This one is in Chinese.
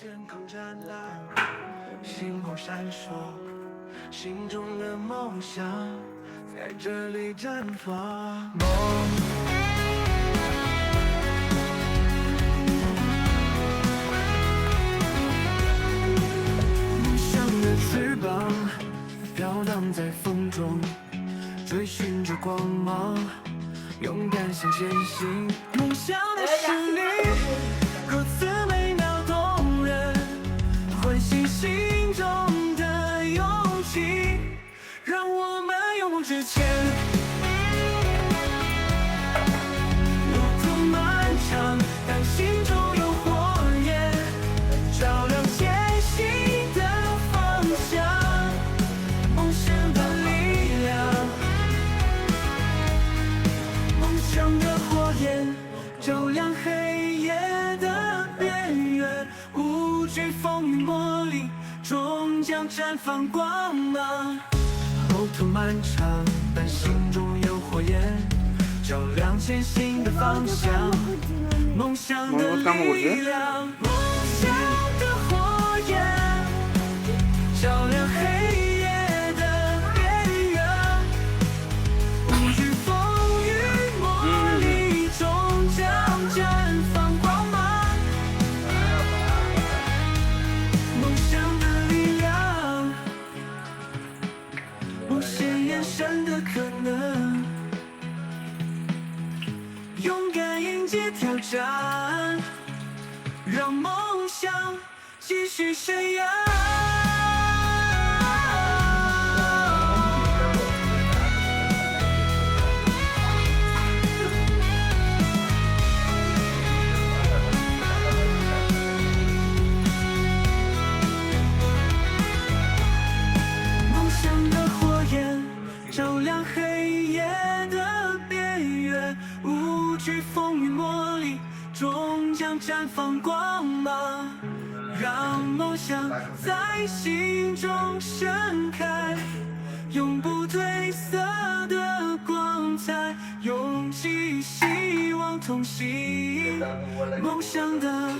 天空湛蓝，星空闪烁，心中的梦想在这里绽放。梦想的翅膀飘荡在风中，追寻着光芒，勇敢向前行。梦想的旋律如此美妙动人，唤醒心中的勇气，让我们勇往直前。路途漫长，但心中有火焰，照亮前行的方向。梦想的力量，梦想的火焰，照亮黑夜的边缘，无惧风雨磨砺，终将绽放光芒。路途漫长，但心中有火焰，照亮前行的方向。梦想的力量，梦想的火焰，照亮黑夜的边缘，无惧风雨磨砺，终将绽放光芒。梦想的力量，无限延伸的可能，勇敢迎接挑战，让梦想继续伸扬。梦想的火焰，照亮黑夜的边缘，无惧风雨磨砺，终将绽放光芒。让梦想在心中盛开，永不褪色的光彩，勇气希望同行，梦想的。